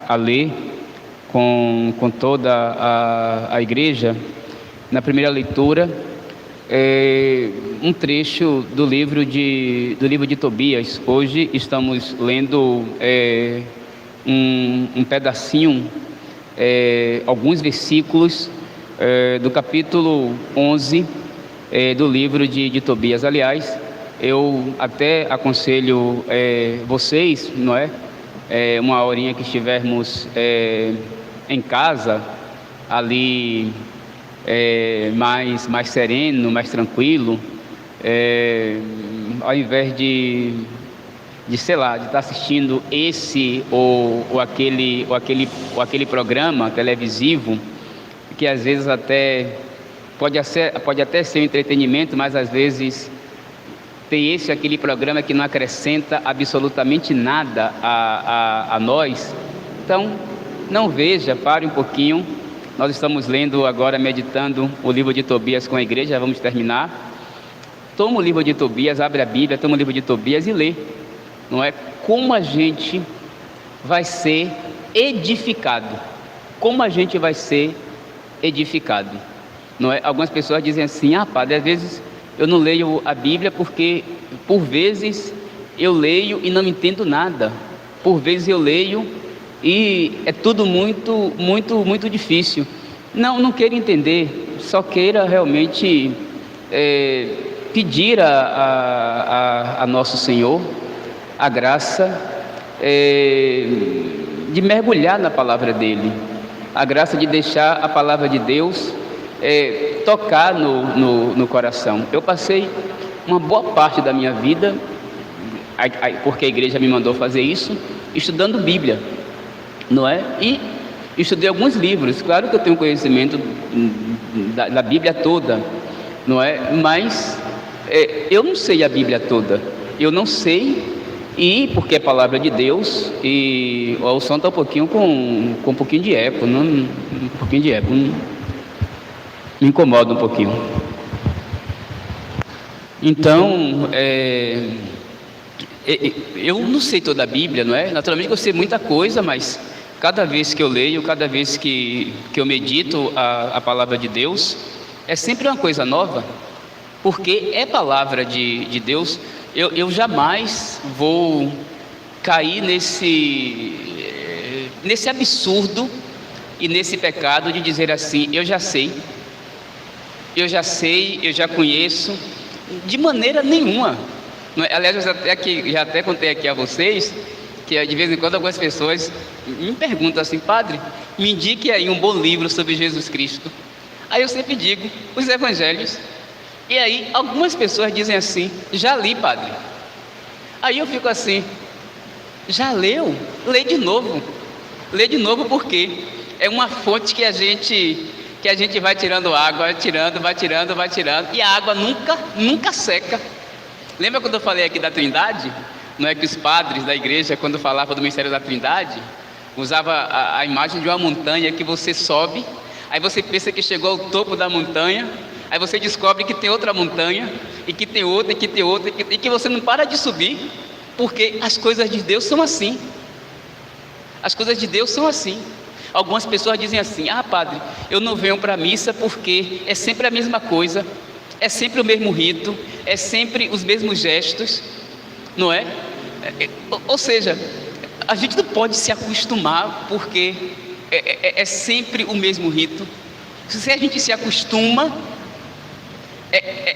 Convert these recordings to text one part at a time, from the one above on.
a ler com toda a igreja, na primeira leitura, um trecho do livro de Tobias. Hoje estamos lendo um pedacinho, alguns versículos do capítulo 11 do livro de Tobias. Aliás, eu até aconselho vocês, não é? Uma horinha que estivermos em casa, ali mais sereno, mais tranquilo, ao invés de sei lá, de estar assistindo esse ou aquele programa televisivo, que às vezes até pode até ser um entretenimento, mas às vezes tem aquele programa que não acrescenta absolutamente nada a nós. Então, não veja, pare um pouquinho. Nós estamos lendo agora, meditando o livro de Tobias com a igreja, vamos terminar. Toma o livro de Tobias, abre a Bíblia, toma o livro de Tobias e lê. Não é? Como a gente vai ser edificado. Como a gente vai ser edificado. Não é? Algumas pessoas dizem assim: padre, às vezes eu não leio a Bíblia porque, por vezes, eu leio e não entendo nada. Por vezes eu leio e é tudo muito difícil. Não queira entender, só queira realmente pedir a Nosso Senhor a graça de mergulhar na palavra dele, a graça de deixar a palavra de Deus tocar no coração. Eu passei uma boa parte da minha vida, porque a igreja me mandou fazer isso, estudando Bíblia, não é? E estudei alguns livros. Claro que eu tenho conhecimento da Bíblia toda, não é? Mas eu não sei a Bíblia toda, eu não sei, e porque é palavra de Deus, e o som está um pouquinho com um pouquinho de eco, um pouquinho de eco, me incomoda um pouquinho. Então, eu não sei toda a Bíblia, não é? Naturalmente que eu sei muita coisa, mas cada vez que eu leio, cada vez que eu medito a palavra de Deus, é sempre uma coisa nova, porque é palavra de Deus. Eu jamais vou cair nesse absurdo e nesse pecado de dizer assim: eu já sei, eu já conheço, de maneira nenhuma. Aliás, eu já até contei aqui a vocês que de vez em quando algumas pessoas me perguntam assim: padre, me indique aí um bom livro sobre Jesus Cristo. Aí eu sempre digo: os evangelhos. E aí algumas pessoas dizem assim: já li, padre. Aí eu fico assim: já leu? Lê de novo. Lê de novo, porque é uma fonte que a gente vai tirando água, vai tirando, e a água nunca seca. Lembra quando eu falei aqui da Trindade? Não é que os padres da igreja, quando falavam do mistério da Trindade, usava a imagem de uma montanha que você sobe, aí você pensa que chegou ao topo da montanha, aí você descobre que tem outra montanha, e que tem outra, e que tem outra, e que você não para de subir, porque as coisas de Deus são assim. As coisas de Deus são assim. Algumas pessoas dizem assim: padre, eu não venho para a missa porque é sempre a mesma coisa, é sempre o mesmo rito, é sempre os mesmos gestos, não é? Ou seja, a gente não pode se acostumar porque é sempre o mesmo rito. Se a gente se acostuma,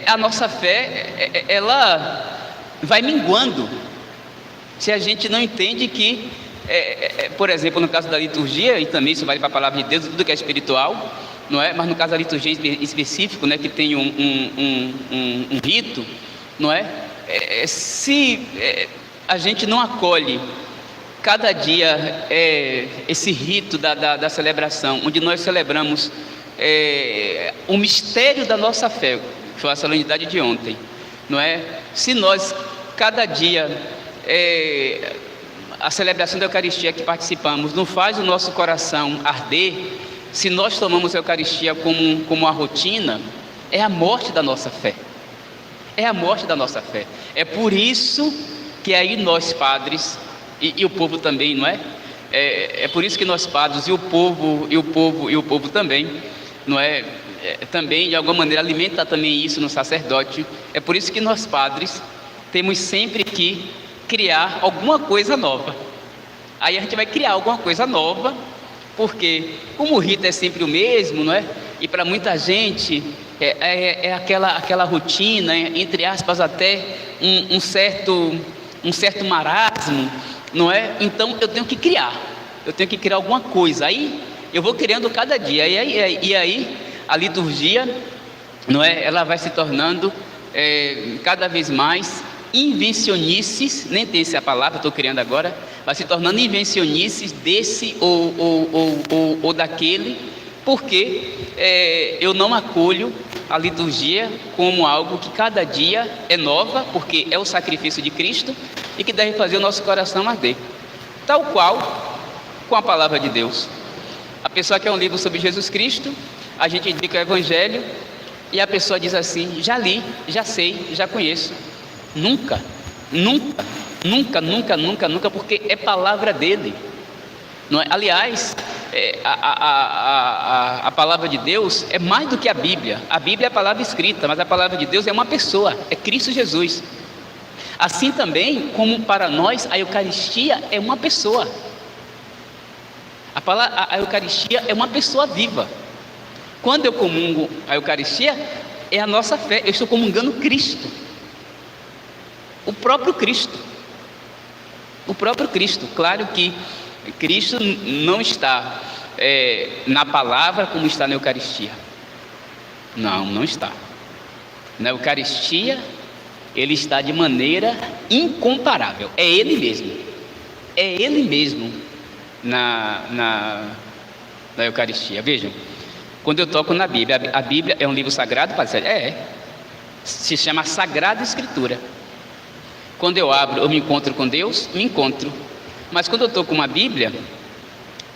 a nossa fé ela vai minguando. Se a gente não entende que por exemplo, no caso da liturgia, e também isso vale para a palavra de Deus, tudo que é espiritual, não é? Mas no caso da liturgia específico, né, que tem um rito, não é? Se a gente não acolhe cada dia esse rito da celebração, onde nós celebramos o mistério da nossa fé, que foi a solenidade de ontem, não é? Se nós cada dia a celebração da Eucaristia que participamos não faz o nosso coração arder, se nós tomamos a Eucaristia como uma rotina, é a morte da nossa fé. É a morte da nossa fé. É por isso que aí nós, padres, e o povo também, não é? É por isso que nós padres e o povo também, não é? Também de alguma maneira alimenta também isso no sacerdote. É por isso que nós padres temos sempre que criar alguma coisa nova. Aí a gente vai criar alguma coisa nova, porque como o rito é sempre o mesmo, não é? E para muita gente é aquela rotina, entre aspas, até um certo marasmo, não é? Então eu tenho que criar alguma coisa. Aí eu vou criando cada dia, e aí a liturgia, não é? Ela vai se tornando cada vez mais invencionices, nem tem essa palavra, estou criando agora, vai se tornando invencionices desse ou daquele, porque eu não acolho a liturgia como algo que cada dia é nova, porque é o sacrifício de Cristo e que deve fazer o nosso coração arder, tal qual com a palavra de Deus. A pessoa quer um livro sobre Jesus Cristo, a gente indica o Evangelho e a pessoa diz assim: já li, já sei, já conheço. Nunca, porque é palavra dele, não é? Aliás, a palavra de Deus é mais do que a Bíblia. A Bíblia é a palavra escrita, mas a palavra de Deus é uma pessoa, é Cristo Jesus. Assim também como para nós a Eucaristia é uma pessoa. A Eucaristia é uma pessoa viva. Quando eu comungo a Eucaristia, é a nossa fé, eu estou comungando Cristo, o próprio Cristo. Claro que Cristo não está na palavra como está na Eucaristia. Não está. Na Eucaristia ele está de maneira incomparável. É ele mesmo na Eucaristia. Vejam, quando eu toco na Bíblia, a Bíblia é um livro sagrado, se chama Sagrada Escritura. Quando eu abro, eu me encontro com Deus, mas quando eu estou com uma Bíblia,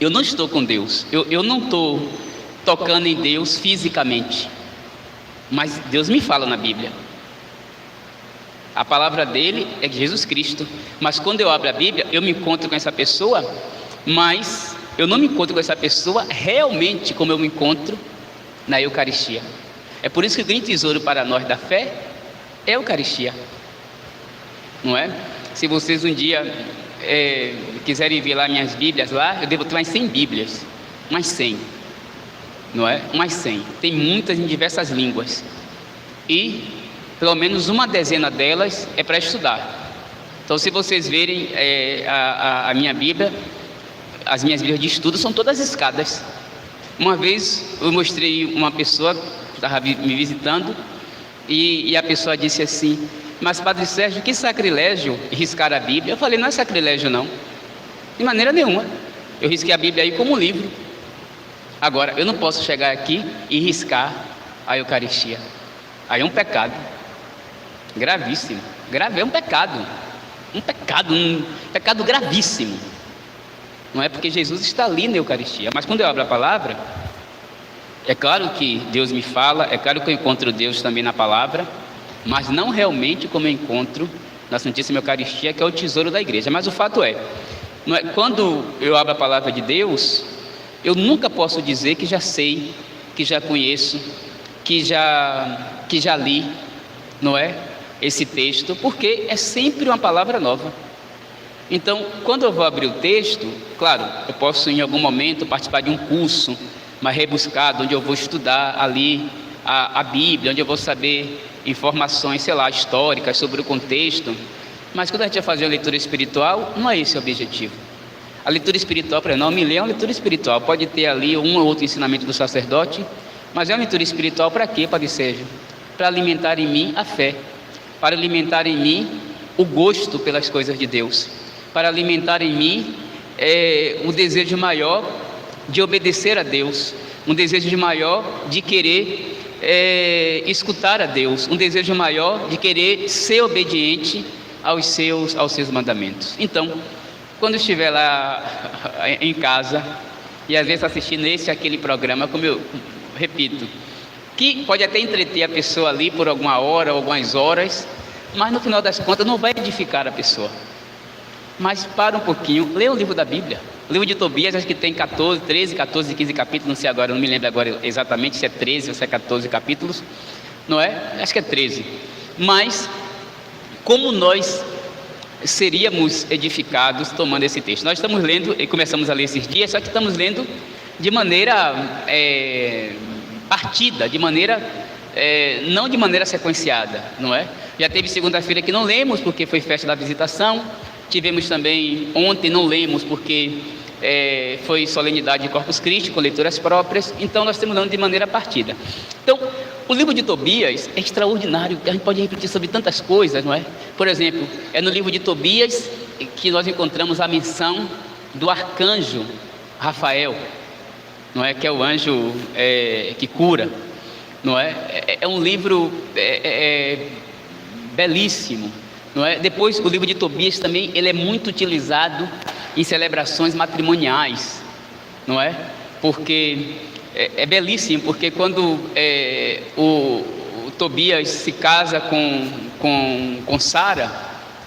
eu não estou com Deus, eu não estou tocando em Deus fisicamente, mas Deus me fala na Bíblia. A palavra dele é Jesus Cristo, mas quando eu abro a Bíblia, eu me encontro com essa pessoa, mas eu não me encontro com essa pessoa realmente como eu me encontro na Eucaristia. É por isso que o grande tesouro para nós da fé é a Eucaristia, não é? Se vocês um dia quiserem ver lá minhas Bíblias lá, eu devo ter mais 100 Bíblias, mais 100, não é? Mais 100, tem muitas em diversas línguas, e pelo menos uma dezena delas é para estudar. Então, se vocês verem a minha Bíblia, as minhas Bíblias de estudo são todas escadas. Uma vez eu mostrei uma pessoa que estava me visitando, e a pessoa disse assim: mas Padre Sérgio, que sacrilégio riscar a Bíblia. Eu falei: não é sacrilégio não, de maneira nenhuma. Eu risquei a Bíblia aí como um livro. Agora, eu não posso chegar aqui e riscar a Eucaristia. Aí é um pecado gravíssimo. É um pecado gravíssimo. Não é? Porque Jesus está ali na Eucaristia. Mas quando eu abro a palavra, é claro que Deus me fala, é claro que eu encontro Deus também na palavra, mas não realmente como eu encontro na Santíssima Eucaristia, que é o tesouro da igreja. Mas o fato não é, quando eu abro a palavra de Deus, eu nunca posso dizer que já sei, que já conheço, que já li, não é? Esse texto, porque é sempre uma palavra nova. Então, quando eu vou abrir o texto, claro, eu posso em algum momento participar de um curso mais rebuscado, onde eu vou estudar ali a Bíblia, onde eu vou saber informações, históricas sobre o contexto. Mas quando a gente vai fazer a leitura espiritual, não é esse o objetivo. A leitura espiritual, para nós, é uma leitura espiritual. Pode ter ali um ou outro ensinamento do sacerdote, mas é uma leitura espiritual para quê, Padre Sérgio? Para alimentar em mim a fé, para alimentar em mim o gosto pelas coisas de Deus, para alimentar em mim um desejo maior de obedecer a Deus, um desejo maior de querer escutar a Deus, um desejo maior de querer ser obediente aos seus mandamentos. Então, quando estiver lá em casa e às vezes assistindo aquele programa, como eu repito, que pode até entreter a pessoa ali por alguma hora ou algumas horas, mas no final das contas não vai edificar a pessoa. Mas para um pouquinho, leia o livro da Bíblia. O livro de Tobias, acho que tem 13, 14, 15 capítulos, não sei agora, não me lembro agora exatamente se é 13 ou se é 14 capítulos, não é? Acho que é 13. Mas, como nós seríamos edificados tomando esse texto? Nós estamos lendo, e começamos a ler esses dias, só que estamos lendo de maneira partida, de maneira, não de maneira sequenciada, não é? Já teve segunda-feira que não lemos, porque foi festa da visitação. Tivemos também ontem, não lemos, porque foi solenidade de Corpus Christi, com leituras próprias. Então nós estamos lendo de maneira partida. Então, o livro de Tobias é extraordinário, a gente pode refletir sobre tantas coisas, não é? Por exemplo, é no livro de Tobias que nós encontramos a menção do arcanjo Rafael, não é? Que é o anjo que cura, não é? É um livro belíssimo, não é? Depois, o livro de Tobias também, ele é muito utilizado em celebrações matrimoniais, não é? Porque é belíssimo, porque quando o Tobias se casa com Sara,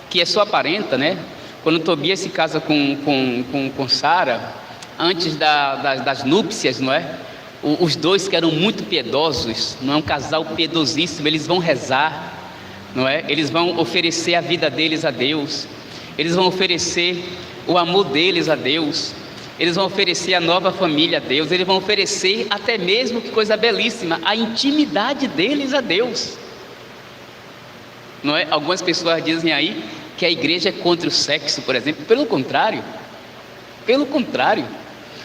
que é sua parenta, né? Quando Tobias se casa com Sara, antes das núpcias, não é? Os dois que eram muito piedosos, não é? Um casal piedosíssimo, eles vão rezar, não é? Eles vão oferecer a vida deles a Deus, eles vão oferecer o amor deles a Deus, eles vão oferecer a nova família a Deus, eles vão oferecer até mesmo, que coisa belíssima, a intimidade deles a Deus, não é? Algumas pessoas dizem aí que a igreja é contra o sexo, por exemplo. Pelo contrário,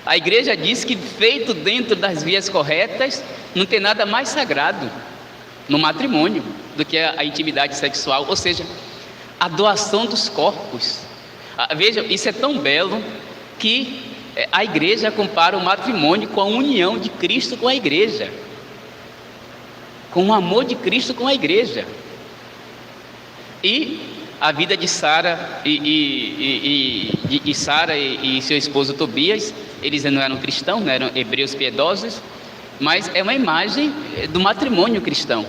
a igreja diz que feito dentro das vias corretas, não tem nada mais sagrado no matrimônio do que a intimidade sexual, ou seja, a doação dos corpos. Veja, isso é tão belo que a igreja compara o matrimônio com a união de Cristo com a igreja, com o amor de Cristo com a igreja. E a vida de Sara e Sara e seu esposo Tobias, eles não eram cristãos, não eram hebreus piedosos, mas é uma imagem do matrimônio cristão,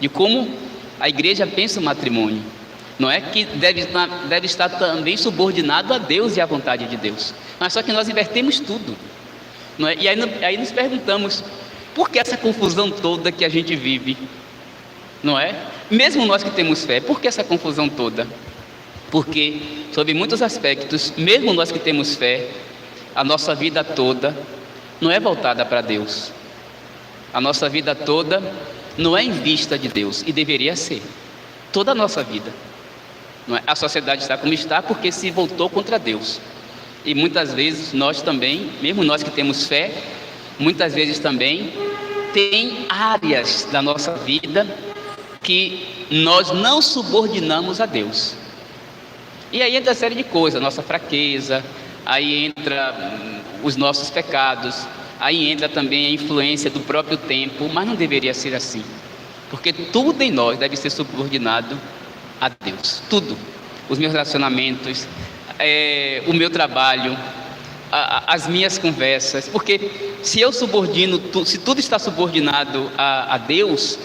de como a igreja pensa o matrimônio, não é? Que deve estar também subordinado a Deus e à vontade de Deus. Mas só que nós invertemos tudo, não é? E aí nos perguntamos, por que essa confusão toda que a gente vive, não é? Mesmo nós que temos fé, por que essa confusão toda? Porque, sob muitos aspectos, mesmo nós que temos fé, a nossa vida toda não é voltada para Deus. A nossa vida toda não é em vista de Deus, e deveria ser. Toda a nossa vida, não é? A sociedade está como está porque se voltou contra Deus. E muitas vezes nós também, mesmo nós que temos fé, muitas vezes também tem áreas da nossa vida que nós não subordinamos a Deus. E aí entra a série de coisas, nossa fraqueza, aí entra os nossos pecados, aí entra também a influência do próprio tempo, mas não deveria ser assim, porque tudo em nós deve ser subordinado a Deus, tudo, os meus relacionamentos, o meu trabalho, as minhas conversas, porque se eu subordino, se tudo está subordinado a Deus,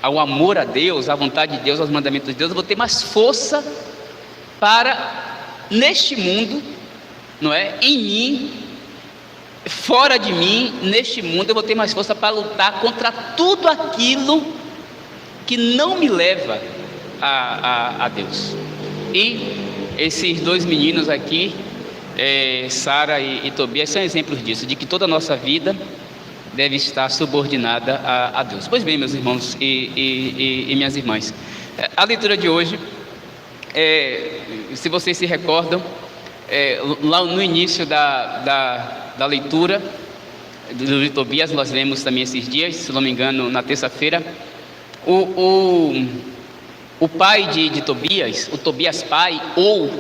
ao amor a Deus, à vontade de Deus, aos mandamentos de Deus, eu vou ter mais força para, neste mundo, não é? Em mim, fora de mim, neste mundo, eu vou ter mais força para lutar contra tudo aquilo que não me leva a Deus. E esses dois meninos aqui, Sara e Tobias, são exemplos disso, de que toda a nossa vida deve estar subordinada a Deus. Pois bem, meus irmãos e minhas irmãs, a leitura de hoje, se vocês se recordam, lá no início da leitura do livro de Tobias, nós lemos também esses dias, se não me engano, na terça-feira, o pai de Tobias, o Tobias pai, ou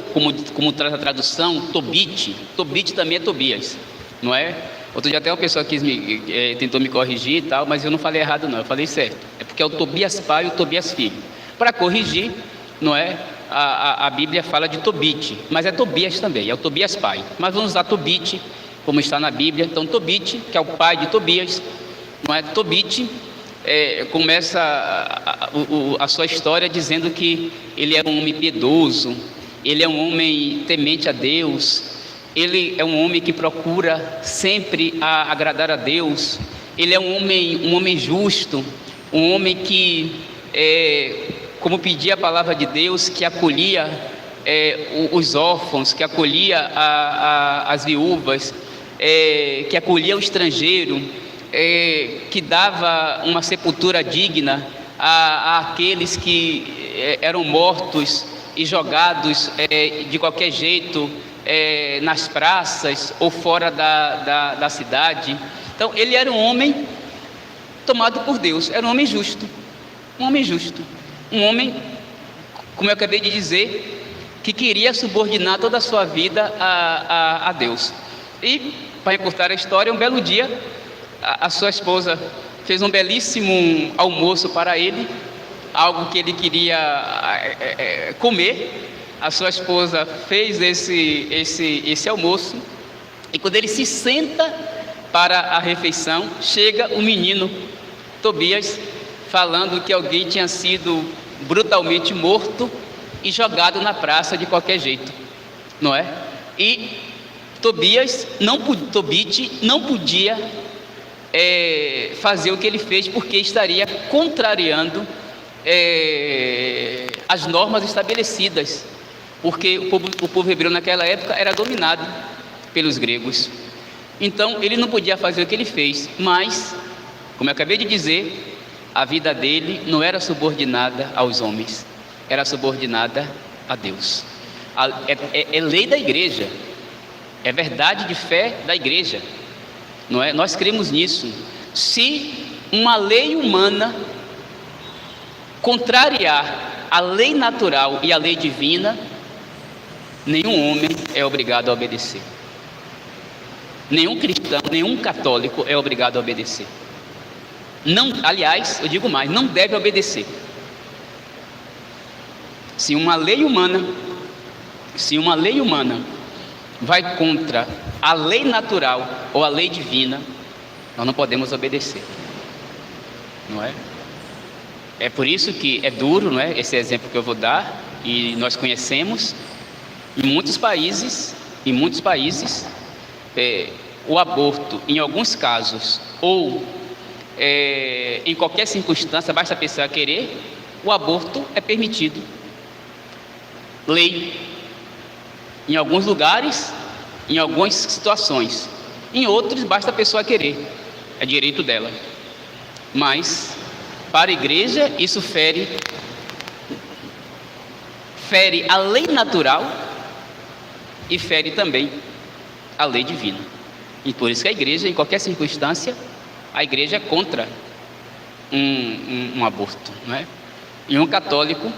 como traz a tradução, Tobit também é Tobias, não é? Outro dia até uma pessoa tentou me corrigir e tal, mas eu não falei errado não, eu falei certo. É porque é o Tobias pai e o Tobias filho. Para corrigir, não é? A Bíblia fala de Tobit, mas é Tobias também, é o Tobias pai. Mas vamos usar Tobit, como está na Bíblia. Então Tobit, que é o pai de Tobias, não é? Tobit começa a sua história dizendo que ele era um homem piedoso ele é um homem temente a Deus, ele é um homem que procura sempre agradar a Deus, ele é um homem justo, um homem que, como pedia a palavra de Deus, que acolhia os órfãos, que acolhia as viúvas, que acolhia o estrangeiro, que dava uma sepultura digna àqueles que eram mortos e jogados de qualquer jeito nas praças ou fora da cidade. Então ele era um homem tomado por Deus, era um homem justo, um homem, como eu acabei de dizer, que queria subordinar toda a sua vida a Deus. E, para encurtar a história, um belo dia, a sua esposa fez um belíssimo almoço para ele, algo que ele queria comer. A sua esposa fez esse almoço, e quando ele se senta para a refeição, chega o menino Tobias, falando que alguém tinha sido brutalmente morto e jogado na praça de qualquer jeito, não é? E Tobit não podia fazer o que ele fez, porque estaria contrariando as normas estabelecidas, porque o povo hebreu naquela época era dominado pelos gregos. Então ele não podia fazer o que ele fez, mas, como eu acabei de dizer, a vida dele não era subordinada aos homens, era subordinada a Deus. É lei da igreja, é verdade de fé da igreja, não é? Nós cremos nisso. Se uma lei humana contrariar a lei natural e a lei divina, nenhum homem é obrigado a obedecer. Nenhum cristão, nenhum católico é obrigado a obedecer. Não, aliás, eu digo mais, não deve obedecer. Se uma lei humana vai contra a lei natural ou a lei divina, nós não podemos obedecer, não é? É por isso que é duro, não é? Esse exemplo que eu vou dar, e nós conhecemos em muitos países, o aborto, em alguns casos, ou em qualquer circunstância, basta a pessoa querer, o aborto é permitido. Lei. Em alguns lugares, em algumas situações. Em outros, basta a pessoa querer. É direito dela. Mas, para a igreja, isso fere a lei natural e fere também a lei divina. E por isso que a igreja, em qualquer circunstância, a igreja é contra um aborto, não é? E um católico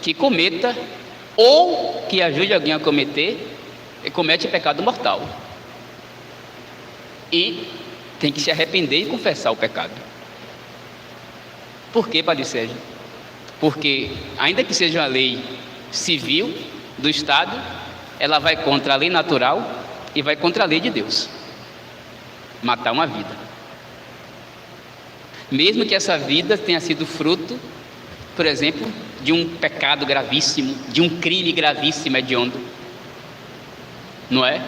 que cometa ou que ajude alguém a cometer, comete pecado mortal. E tem que se arrepender e confessar o pecado. Por quê, Padre Sérgio? Porque, ainda que seja uma lei civil do Estado, ela vai contra a lei natural e vai contra a lei de Deus. Matar uma vida. Mesmo que essa vida tenha sido fruto, por exemplo, de um pecado gravíssimo, de um crime gravíssimo hediondo, não é?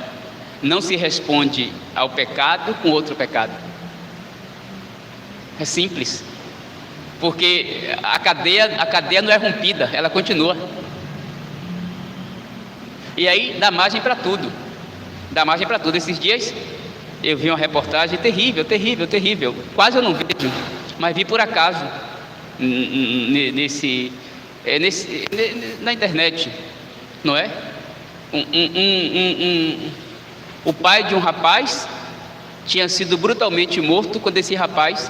Não se responde ao pecado com outro pecado. É simples, porque a cadeia não é rompida, ela continua. E aí dá margem para tudo. Esses dias eu vi uma reportagem terrível. Quase eu não vejo, mas vi por acaso na internet, não é? O pai de um rapaz tinha sido brutalmente morto quando esse rapaz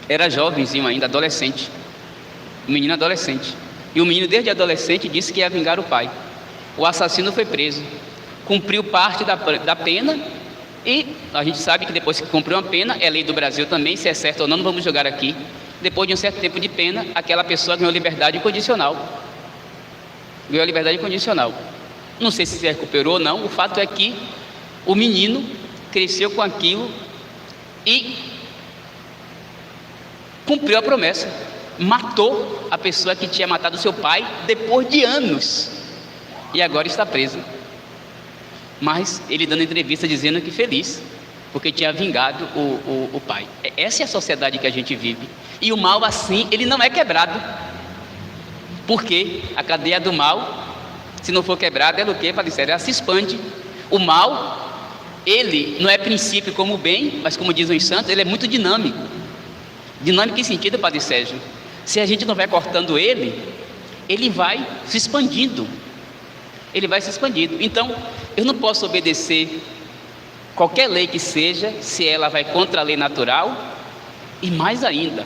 era jovenzinho ainda, adolescente, um menino adolescente. E o menino, desde adolescente, disse que ia vingar o pai. O assassino foi preso, cumpriu parte da pena, e a gente sabe que depois que cumpriu uma pena, é lei do Brasil também, se é certo ou não, não vamos jogar aqui. Depois de um certo tempo de pena, aquela pessoa ganhou liberdade condicional. Não sei se recuperou ou não, o fato é que o menino cresceu com aquilo e cumpriu a promessa. Matou a pessoa que tinha matado seu pai depois de anos. e agora está preso. Mas ele dando entrevista dizendo que feliz, porque tinha vingado o pai. Essa é a sociedade que a gente vive. E o mal assim, ele não é quebrado. Porque a cadeia do mal, se não for quebrada, ela o quê? Ela se expande. O mal, ele não é princípio como o bem, mas como dizem os santos, ele é muito dinâmico. Dinâmico em sentido, Padre Sérgio, se a gente não vai cortando ele vai se expandindo. Ele vai se expandindo. Então, eu não posso obedecer qualquer lei que seja, se ela vai contra a lei natural, e mais ainda,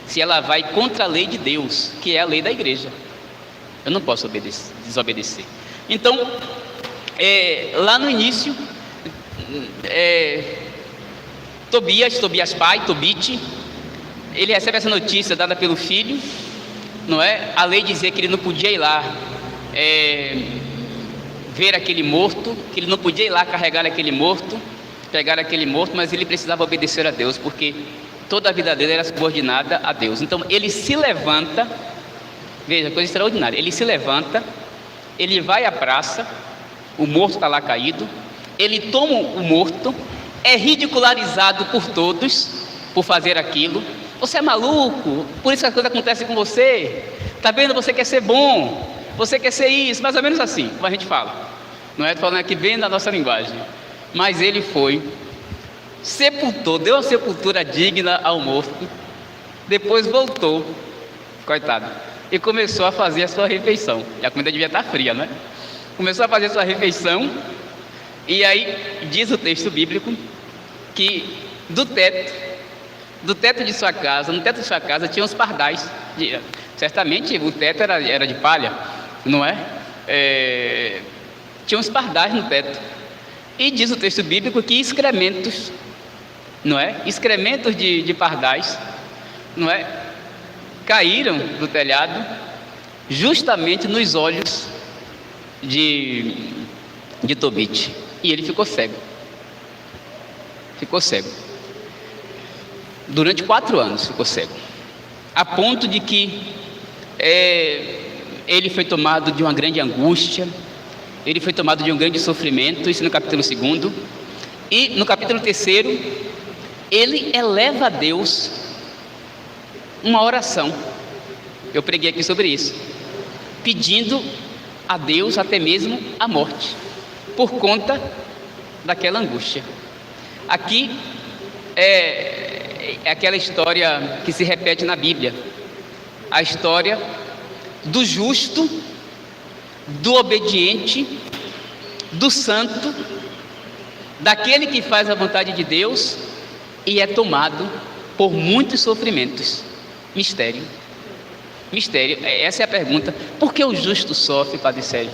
se ela vai contra a lei de Deus, que é a lei da igreja. Eu não posso desobedecer. Então, lá no início, Tobias pai, Tobit, ele recebe essa notícia dada pelo filho, não é? A lei dizia que ele não podia ir lá ver aquele morto, que ele não podia ir lá carregar aquele morto, pegar aquele morto, mas ele precisava obedecer a Deus, porque toda a vida dele era subordinada a Deus. Então ele se levanta, veja, coisa extraordinária, ele se levanta, ele vai à praça, o morto está lá caído, ele toma o morto, é ridicularizado por todos, por fazer aquilo. Você é maluco, por isso que as coisas acontecem com você, está vendo, você quer ser bom, você quer ser isso, mais ou menos assim, como a gente fala, não é falando aqui bem da nossa linguagem, mas ele foi, sepultou, deu uma sepultura digna ao morto, depois voltou, coitado, e começou a fazer a sua refeição, e a comida devia estar fria, né? Começou a fazer a sua refeição, e aí diz o texto bíblico, que do teto de sua casa, no teto de sua casa tinha uns pardais, certamente o teto era de palha, não é? Tinha uns pardais no teto, e diz o texto bíblico que excrementos, não é? Excrementos de pardais, não é? Caíram do telhado, justamente nos olhos de Tobit, e ele ficou cego, durante 4 anos ficou cego, a ponto de que ele foi tomado de uma grande angústia, ele foi tomado de um grande sofrimento, isso no capítulo 2, e no capítulo 3, ele eleva a Deus uma oração, eu preguei aqui sobre isso, pedindo a Deus até mesmo a morte, por conta daquela angústia. Aqui é aquela história que se repete na Bíblia, a história do justo, do obediente, do santo, daquele que faz a vontade de Deus e é tomado por muitos sofrimentos. Mistério, essa é a pergunta. Por que o justo sofre, Padre Sérgio?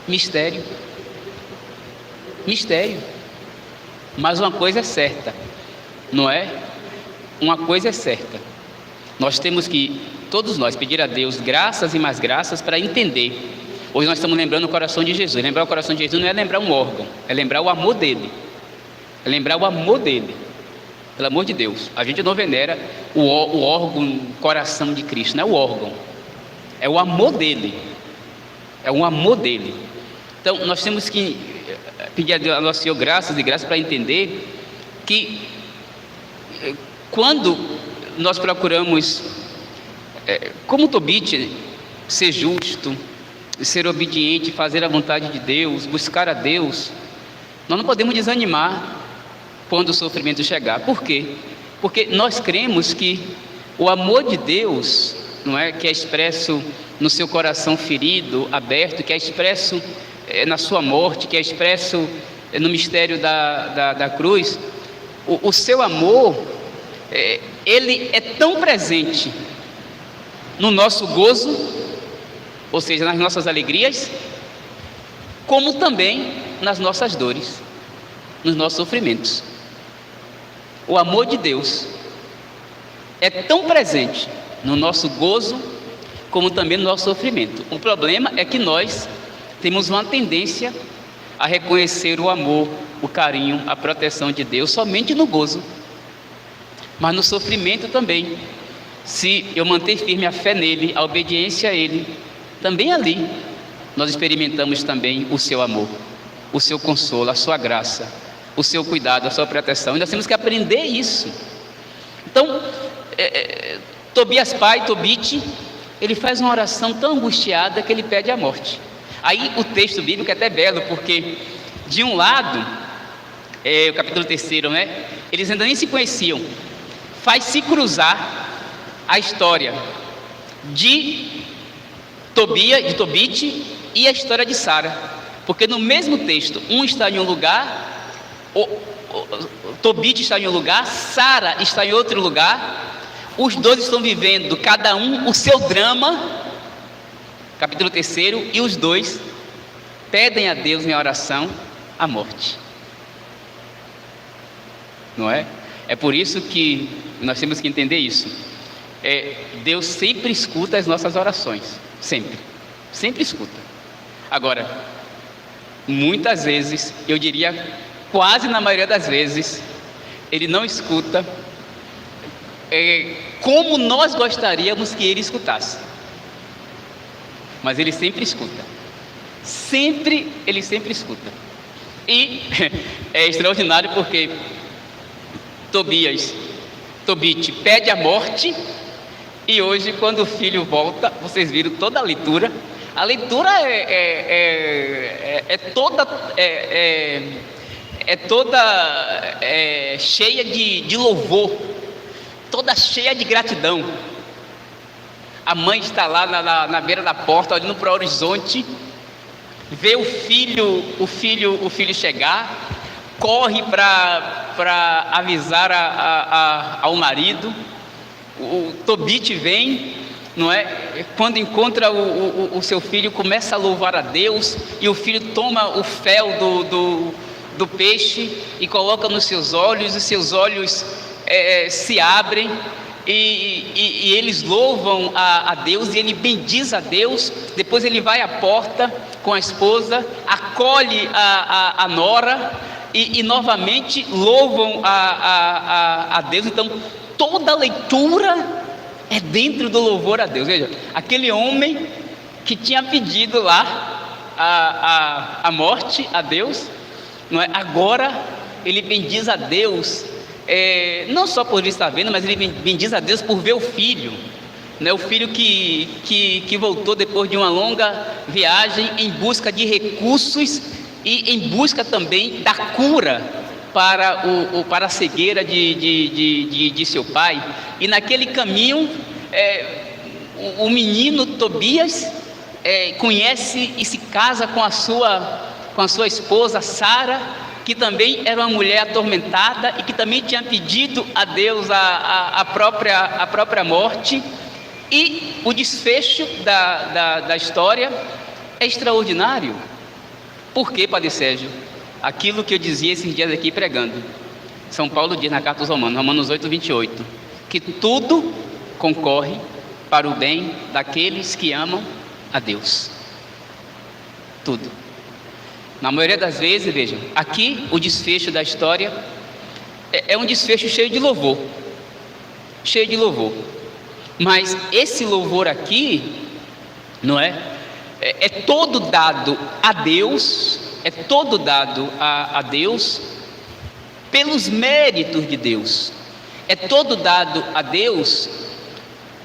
Mistério. Mas uma coisa é certa, não é? Uma coisa é certa, nós temos que, todos nós, pedir a Deus graças e mais graças para entender. Hoje nós estamos lembrando o coração de Jesus. Lembrar o coração de Jesus não é lembrar um órgão, é lembrar o amor dele, pelo amor de Deus. A gente não venera o órgão, o coração de Cristo, não é o órgão, é o amor dele, Então nós temos que pedir a nosso Senhor graças e graças para entender que quando nós procuramos, como Tobit, ser justo, ser obediente, fazer a vontade de Deus, buscar a Deus, nós não podemos desanimar quando o sofrimento chegar. Por quê? Porque nós cremos que o amor de Deus, não é, que é expresso no seu coração ferido, aberto, que é expresso na sua morte, que é expresso no mistério da cruz, o seu amor, ele é tão presente no nosso gozo, ou seja, nas nossas alegrias, como também nas nossas dores, nos nossos sofrimentos. O amor de Deus é tão presente no nosso gozo, como também no nosso sofrimento. O problema é que nós temos uma tendência a reconhecer o amor, o carinho, a proteção de Deus somente no gozo, mas no sofrimento também. Se eu manter firme a fé nele, a obediência a ele, também ali nós experimentamos também o seu amor, o seu consolo, a sua graça, o seu cuidado, a sua proteção. E nós temos que aprender isso. Então, Tobias pai, Tobit, ele faz uma oração tão angustiada que ele pede a morte. Aí o texto bíblico é até belo, porque de um lado, o capítulo 3, né? Eles ainda nem se conheciam. Faz-se cruzar a história de Tobit e a história de Sara, porque no mesmo texto, um está em um lugar, Tobit está em um lugar, Sara está em outro lugar, os dois estão vivendo, cada um, o seu drama, capítulo 3, e os dois pedem a Deus em oração a morte. Não é? É por isso que nós temos que entender isso. Deus sempre escuta as nossas orações, sempre escuta. Agora, muitas vezes, eu diria quase na maioria das vezes, Ele não escuta como nós gostaríamos que Ele escutasse, mas Ele sempre escuta, Ele sempre escuta. E é extraordinário porque Tobit pede a morte, e hoje, quando o filho volta, vocês viram toda a leitura é toda cheia de louvor, toda cheia de gratidão. A mãe está lá na beira da porta, olhando para o horizonte, vê o filho chegar, corre para avisar ao marido. O Tobit vem, não é? Quando encontra o seu filho, começa a louvar a Deus, e o filho toma o fel do peixe e coloca nos seus olhos, e seus olhos se abrem, e eles louvam a Deus, e ele bendiz a Deus. Depois ele vai à porta com a esposa, acolhe a nora, e novamente louvam a Deus. Então, toda a leitura é dentro do louvor a Deus. Veja, aquele homem que tinha pedido lá a morte a Deus, não é? Agora ele bendiz a Deus, não só por ele estar vendo, mas ele bendiz a Deus por ver o filho, né? O filho que voltou depois de uma longa viagem em busca de recursos e em busca também da cura para a cegueira de seu pai. E naquele caminho, o menino Tobias conhece e se casa com a sua esposa Sara, que também era uma mulher atormentada e que também tinha pedido a Deus a própria morte. E o desfecho da história é extraordinário. Por quê, Padre Sérgio? Aquilo que eu dizia esses dias aqui pregando. São Paulo diz na carta aos Romanos, Romanos 8, 28, que tudo concorre para o bem daqueles que amam a Deus. Tudo. Na maioria das vezes, vejam, aqui o desfecho da história é um desfecho cheio de louvor. Cheio de louvor. Mas esse louvor aqui, não é? É todo dado a Deus, a Deus pelos méritos de Deus, é todo dado a Deus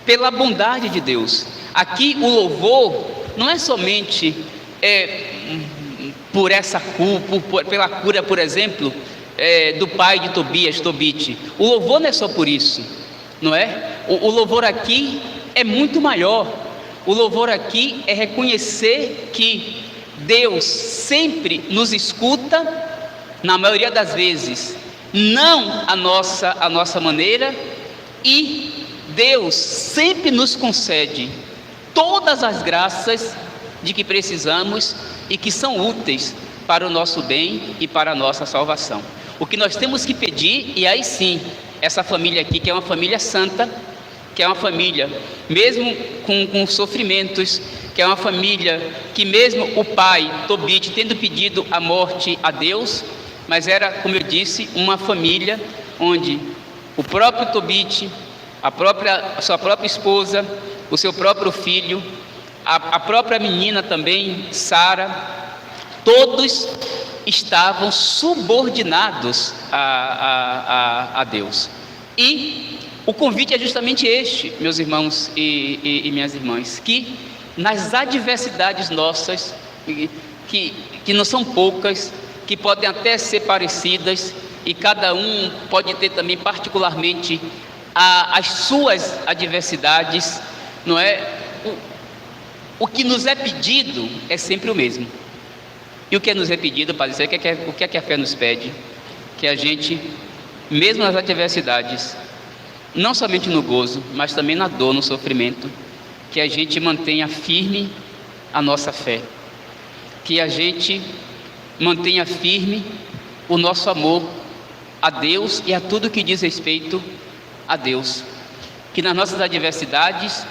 pela bondade de Deus. Aqui o louvor não é somente por essa cura, pela cura, por exemplo, do pai de Tobit. O louvor não é só por isso, não é? O louvor aqui é muito maior. O louvor aqui é reconhecer que Deus sempre nos escuta, na maioria das vezes, não a nossa maneira, e Deus sempre nos concede todas as graças de que precisamos e que são úteis para o nosso bem e para a nossa salvação. O que nós temos que pedir, e aí sim, essa família aqui, que é uma família santa, que é uma família, mesmo com sofrimentos, que é uma família que mesmo o pai, Tobit, tendo pedido a morte a Deus, mas era, como eu disse, uma família onde o próprio Tobit, a sua própria esposa, o seu próprio filho, a própria menina também, Sara, todos estavam subordinados a Deus. E o convite é justamente este, meus irmãos e minhas irmãs, que nas adversidades nossas, que não são poucas, que podem até ser parecidas, e cada um pode ter também particularmente as suas adversidades, não é? O que nos é pedido é sempre o mesmo. E o que nos é pedido, Padre, o que é que a fé nos pede? Que a gente, mesmo nas adversidades, não somente no gozo, mas também na dor, no sofrimento, que a gente mantenha firme a nossa fé, que a gente mantenha firme o nosso amor a Deus e a tudo que diz respeito a Deus, que nas nossas adversidades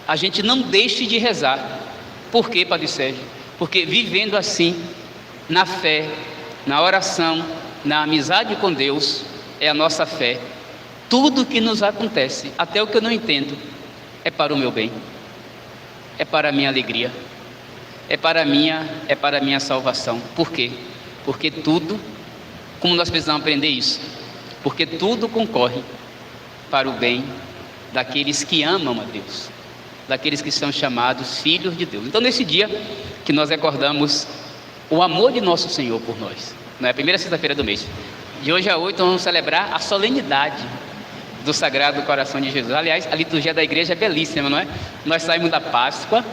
a gente não deixe de rezar. Por quê, Padre Sérgio? Porque vivendo assim, na fé, na oração, na amizade com Deus, é a nossa fé. Tudo que nos acontece, até o que eu não entendo, é para o meu bem, é para a minha alegria, é para a minha salvação. Por quê? Porque tudo, como nós precisamos aprender isso, porque tudo concorre para o bem daqueles que amam a Deus, daqueles que são chamados filhos de Deus. Então, nesse dia que nós recordamos o amor de nosso Senhor por nós, não é a primeira sexta-feira do mês, de hoje a 8 nós vamos celebrar a solenidade do Sagrado Coração de Jesus. Aliás, a liturgia da igreja é belíssima, não é? Nós saímos da Páscoa,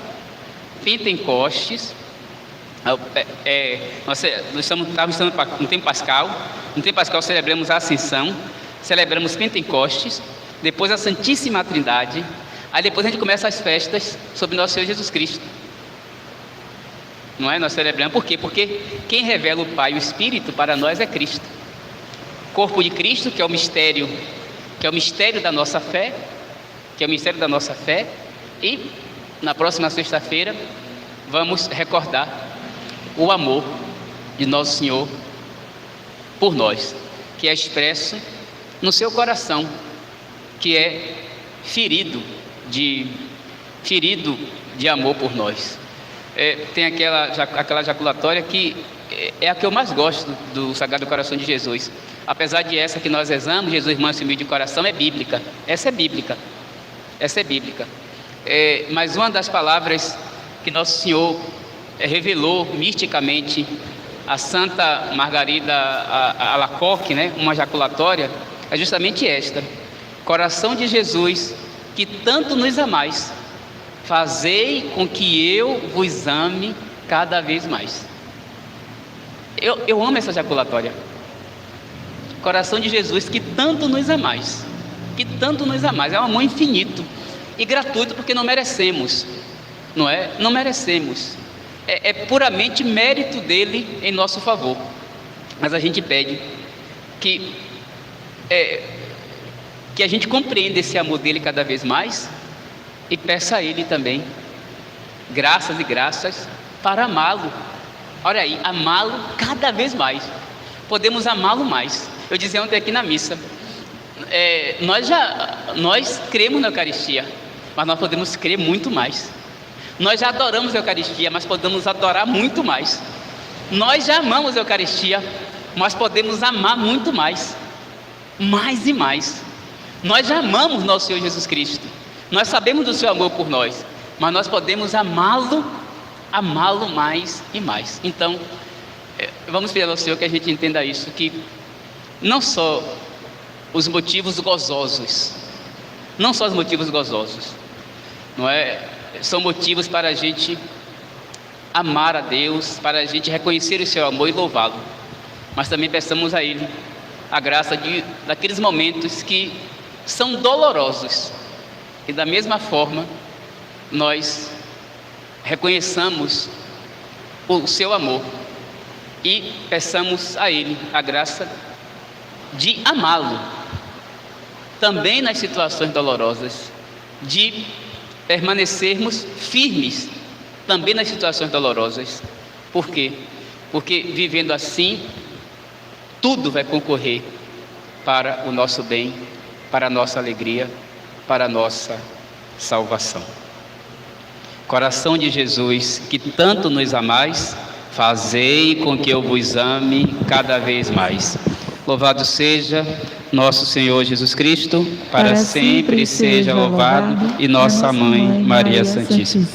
Pentecostes, nós estamos no tempo pascal. No tempo pascal celebramos a Ascensão, celebramos Pentecostes, depois a Santíssima Trindade, aí depois a gente começa as festas sobre nosso Senhor Jesus Cristo, não é? Nós celebramos, por quê? Porque quem revela o Pai e o Espírito para nós é Cristo, corpo de Cristo, que é o mistério da nossa fé, e na próxima sexta-feira vamos recordar o amor de nosso Senhor por nós, que é expresso no seu coração, que é ferido de amor por nós. Tem aquela jaculatória que é a que eu mais gosto do Sagrado Coração de Jesus. Apesar de essa que nós rezamos, Jesus manso e humilde de coração, é bíblica. Essa é bíblica. Mas uma das palavras que Nosso Senhor revelou misticamente a Santa Margarida Alacoque, né, uma jaculatória, é justamente esta: coração de Jesus, que tanto nos amais, fazei com que eu vos ame cada vez mais. Eu amo essa jaculatória. Coração de Jesus, que tanto nos amais, é um amor infinito e gratuito, porque não merecemos, não é? Não merecemos, é puramente mérito dele em nosso favor, mas a gente pede que a gente compreenda esse amor dele cada vez mais e peça a ele também graças e graças para amá-lo. Olha aí, amá-lo cada vez mais, podemos amá-lo mais. Eu dizia ontem aqui na missa, nós cremos na Eucaristia, mas nós podemos crer muito mais. Nós já adoramos a Eucaristia, mas podemos adorar muito mais. Nós já amamos a Eucaristia, mas podemos amar muito mais, mais e mais. Nós já amamos nosso Senhor Jesus Cristo, nós sabemos do seu amor por nós, mas nós podemos amá-lo mais e mais. Então, vamos pedir ao Senhor que a gente entenda isso, que não só os motivos gozosos, não é? São motivos para a gente amar a Deus, para a gente reconhecer o seu amor e louvá-lo, mas também peçamos a Ele a graça daqueles momentos que são dolorosos, e da mesma forma nós reconheçamos o seu amor e peçamos a Ele a graça de amá-lo também nas situações dolorosas, de permanecermos firmes também nas situações dolorosas. Por quê? Porque vivendo assim, tudo vai concorrer para o nosso bem, para a nossa alegria, para a nossa salvação. Coração de Jesus, que tanto nos amais, fazei com que eu vos ame cada vez mais. Louvado seja nosso Senhor Jesus Cristo, para sempre seja louvado, e nossa Mãe, Maria Santíssima.